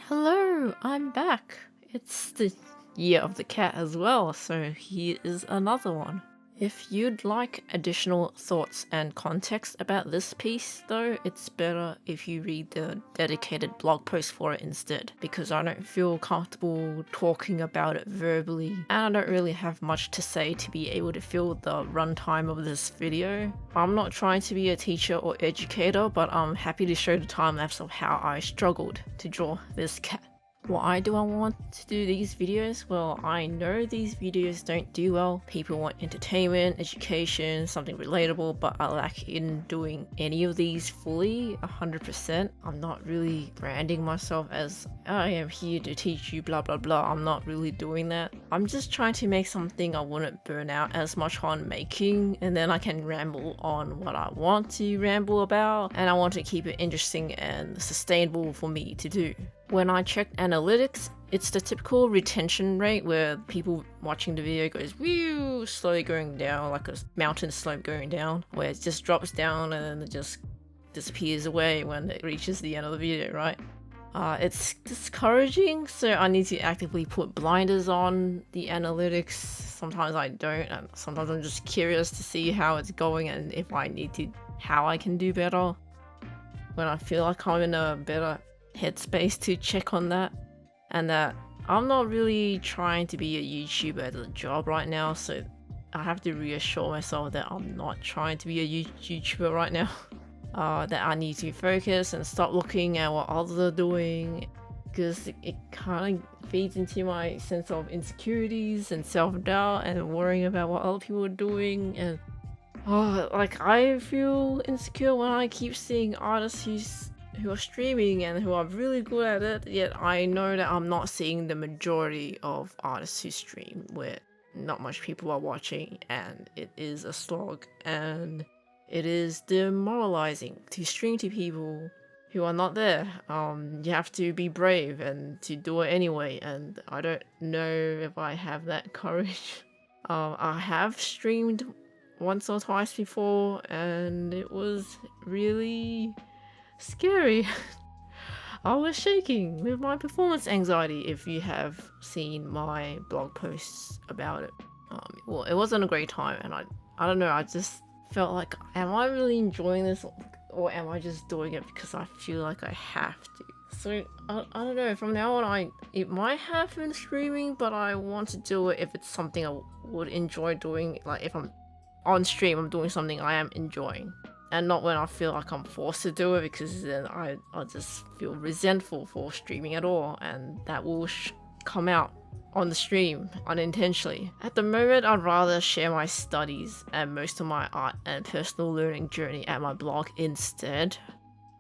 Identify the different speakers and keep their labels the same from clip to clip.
Speaker 1: Hello, I'm back. It's the year of the cat as well, so here is another one. If you'd like additional thoughts and context about this piece, though, it's better if you read the dedicated blog post for it instead, because I don't feel comfortable talking about it verbally, and I don't really have much to say to be able to fill the runtime of this video. I'm not trying to be a teacher or educator, but I'm happy to show the time-lapse of how I struggled to draw this cat. Why do I want to do these videos? Well, I know these videos don't do well. People want entertainment, education, something relatable, but I lack in doing any of these fully, 100%. I'm not really branding myself as I am here to teach you blah blah blah. I'm not really doing that. I'm just trying to make something I wouldn't burn out as much on making, and then I can ramble on what I want to ramble about, and I want to keep it interesting and sustainable for me to do. When I checked analytics, it's the typical retention rate where people watching the video goes whew, slowly going down like a mountain slope going down, where it just drops down and then it just disappears away when it reaches the end of the video, right? It's discouraging, so I need to actively put blinders on the analytics. Sometimes I don't, and sometimes I'm just curious to see how it's going and if I need to, how I can do better. When I feel like I'm in a better headspace to check on that, and that I'm not really trying to be a YouTuber as a job right now, so I have to reassure myself that I'm not trying to be a YouTuber right now. That I need to focus and stop looking at what others are doing, because it kind of feeds into my sense of insecurities and self-doubt and worrying about what other people are doing. And like I feel insecure when I keep seeing artists who are streaming and who are really good at it, yet I know that I'm not seeing the majority of artists who stream, where not much people are watching, and it is a slog, and it is demoralizing to stream to people who are not there. You have to be brave and to do it anyway, and I don't know if I have that courage. I have streamed once or twice before, and it was really scary. I was shaking with my performance anxiety, if you have seen my blog posts about it. Well, it wasn't a great time, and I don't know, I just felt like, am I really enjoying this, or am I just doing it because I feel like I have to? So I don't know, from now on it might happen streaming, but I want to do it if it's something I would enjoy doing. Like if I'm on stream, I'm doing something I am enjoying, and not when I feel like I'm forced to do it, because then I'll just feel resentful for streaming at all, and that will come out on the stream unintentionally. At the moment, I'd rather share my studies and most of my art and personal learning journey at my blog instead,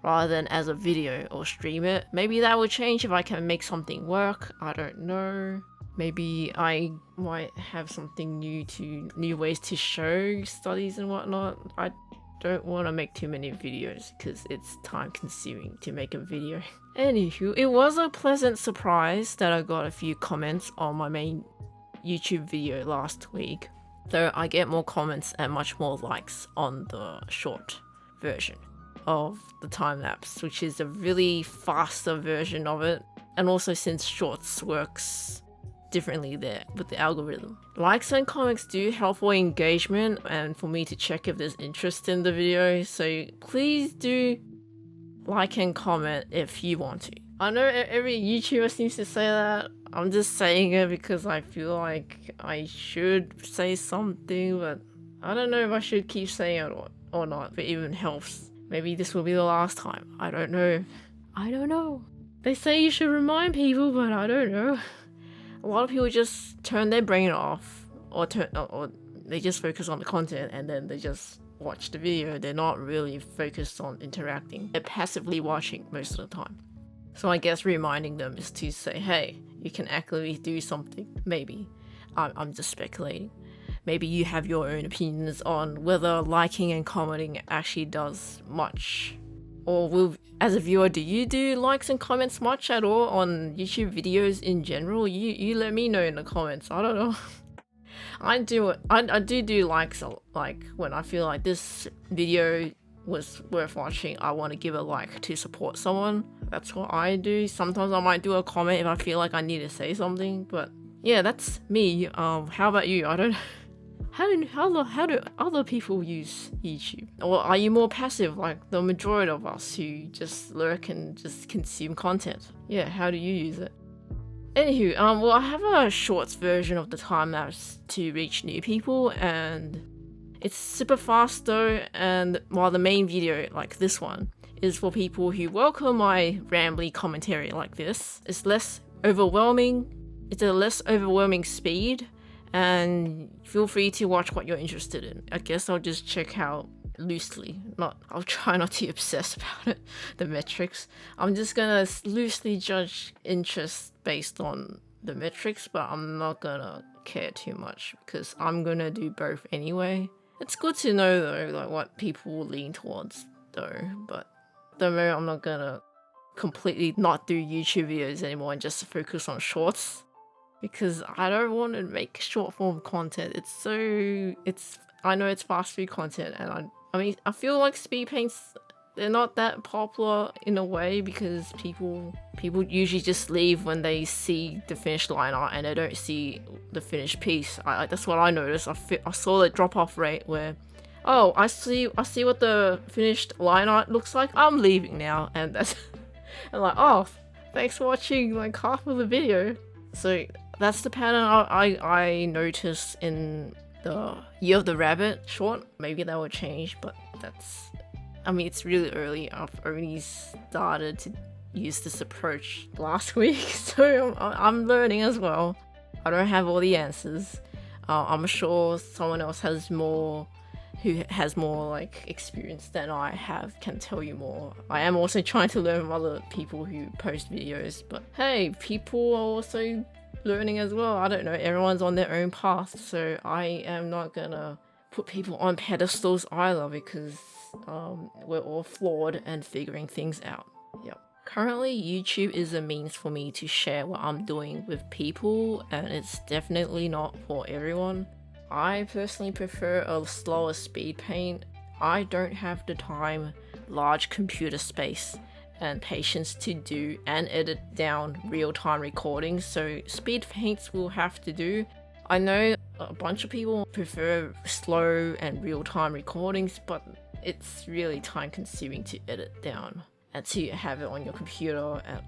Speaker 1: rather than as a video or stream it. Maybe that will change if I can make something work, I don't know. Maybe I might have something new ways to show studies and whatnot. I don't want to make too many videos because it's time consuming to make a video. Anywho, it was a pleasant surprise that I got a few comments on my main YouTube video last week, though I get more comments and much more likes on the short version of the time-lapse, which is a really faster version of it, and also since shorts works differently there with the algorithm. Likes and comments do help for engagement and for me to check if there's interest in the video, so please do like and comment if you want to. I know every YouTuber seems to say that. I'm just saying it because I feel like I should say something, but I don't know if I should keep saying it or not, if it even helps. Maybe this will be the last time. I don't know. They say you should remind people, but I don't know. A lot of people just turn their brain off, or they just focus on the content and then they just watch the video. They're not really focused on interacting. They're passively watching most of the time. So I guess reminding them is to say, hey, you can actively do something. Maybe. I'm just speculating. Maybe you have your own opinions on whether liking and commenting actually does much. Or as a viewer, do you do likes and comments much at all on YouTube videos in general? You let me know in the comments. I don't know. I do likes, like when I feel like this video was worth watching, I want to give a like to support someone. That's what I do. Sometimes I might do a comment if I feel like I need to say something, but yeah, that's me. How about you? I don't how do other people use YouTube? Or are you more passive like the majority of us who just lurk and just consume content? Yeah, how do you use it? Anywho, well, I have a shorts version of the time lapse to reach new people, and it's super fast though, and while the main video, like this one, is for people who welcome my rambly commentary like this. It's less overwhelming, it's a less overwhelming speed, and feel free to watch what you're interested in. I guess I'll just check out loosely, I'll try not to obsess about it, the metrics. I'm just gonna loosely judge interest based on the metrics, but I'm not gonna care too much because I'm gonna do both anyway. It's good to know though, like what people will lean towards though, but at the moment I'm not gonna completely not do YouTube videos anymore and just focus on shorts, because I don't want to make short form content. I know it's fast food content, and I mean, I feel like speed paints, they're not that popular in a way because people usually just leave when they see the finished line art and they don't see the finished piece. That's what I noticed. I saw the drop off rate where, oh, I see what the finished line art looks like, I'm leaving now, and that's I'm like, oh, thanks for watching like half of the video. So that's the pattern I noticed in the Year of the Rabbit short. Maybe that will change, but I mean, it's really early. I've only started to use this approach last week, so I'm learning as well. I don't have all the answers. I'm sure someone else who has more like experience than I have can tell you more. I am also trying to learn from other people who post videos, but hey, people are also learning as well. I don't know, everyone's on their own path, so I am not gonna put people on pedestals either, because we're all flawed and figuring things out. Yep. Currently, YouTube is a means for me to share what I'm doing with people, and it's definitely not for everyone. I personally prefer a slower speed paint. I don't have the time, large computer space, and patience to do and edit down real-time recordings, so speed paints will have to do. I know a bunch of people prefer slow and real-time recordings, but it's really time-consuming to edit down and to have it on your computer, and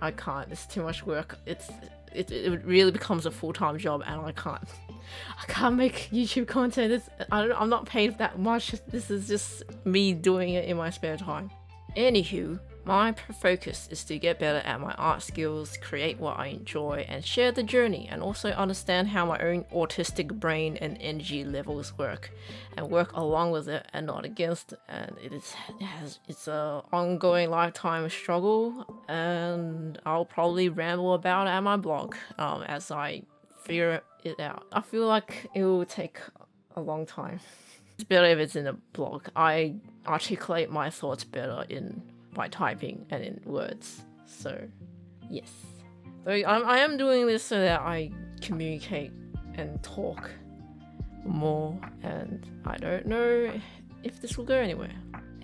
Speaker 1: I can't. It's too much work. It really becomes a full-time job, and I can't make YouTube content. I'm not paid that much. This is just me doing it in my spare time. Anywho, my focus is to get better at my art skills, create what I enjoy, and share the journey, and also understand how my own autistic brain and energy levels work, and work along with it and not against it. And it's a ongoing lifetime struggle, and I'll probably ramble about it at my blog as I figure it out. I feel like it will take a long time. It's better if it's in a blog. I articulate my thoughts better by typing and in words. So yes, so I am doing this so that I communicate and talk more, and I don't know if this will go anywhere.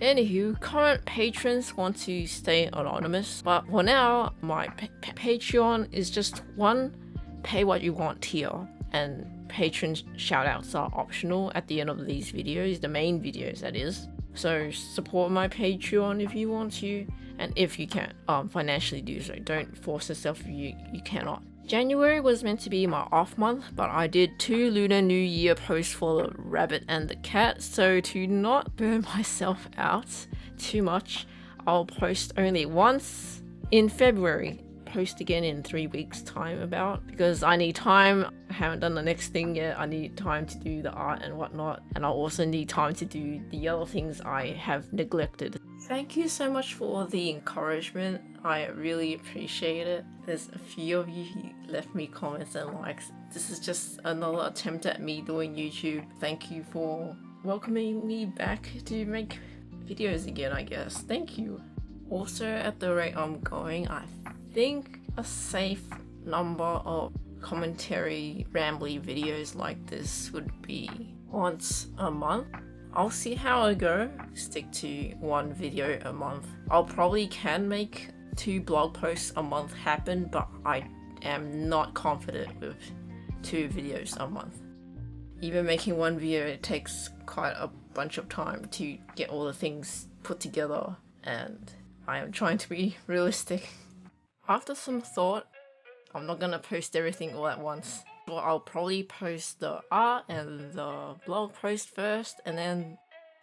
Speaker 1: Anywho, current patrons want to stay anonymous, but for now my Patreon is just one pay what you want tier, and patron shoutouts are optional at the end of these videos, the main videos that is. So support my Patreon if you want to, and if you can, financially do so. Don't force yourself if you cannot. January was meant to be my off month, but I did 2 Lunar New Year posts for the rabbit and the cat, so to not burn myself out too much, I'll post only once in February. Post again in 3 weeks time because I need time. I haven't done the next thing yet. I need time to do the art and whatnot, and I also need time to do the other things I have neglected. Thank you so much for the encouragement. I really appreciate it. There's a few of you who left me comments and likes. This is just another attempt at me doing YouTube. Thank you for welcoming me back to make videos again, I guess. Thank you. Also, at the rate I'm going, I think a safe number of commentary rambly videos like this would be once a month. I'll see how I go. Stick to 1 video a month. I'll probably can make 2 blog posts a month happen, but I am not confident with 2 videos a month. Even making 1 video, it takes quite a bunch of time to get all the things put together, and I am trying to be realistic. After some thought, I'm not gonna post everything all at once. So I'll probably post the art and the blog post first, and then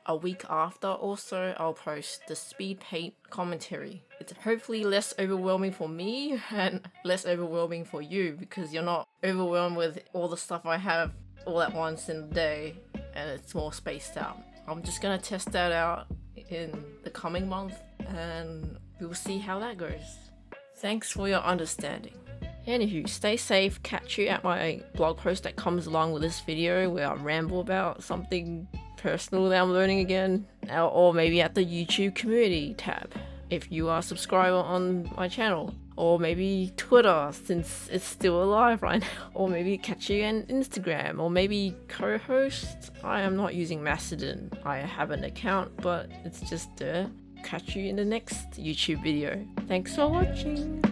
Speaker 1: a week after also I'll post the speed paint commentary. It's hopefully less overwhelming for me and less overwhelming for you, because you're not overwhelmed with all the stuff I have all at once in a day, and it's more spaced out. I'm just gonna test that out in the coming month, and we'll see how that goes. Thanks for your understanding. Anywho, stay safe. Catch you at my blog post that comes along with this video, where I ramble about something personal that I'm learning again, or maybe at the YouTube community tab if you are a subscriber on my channel, or maybe Twitter since it's still alive right now, or maybe catch you on Instagram, or maybe co-host. I am not using Mastodon. I have an account, but it's just there. Catch you in the next YouTube video. Thanks for watching.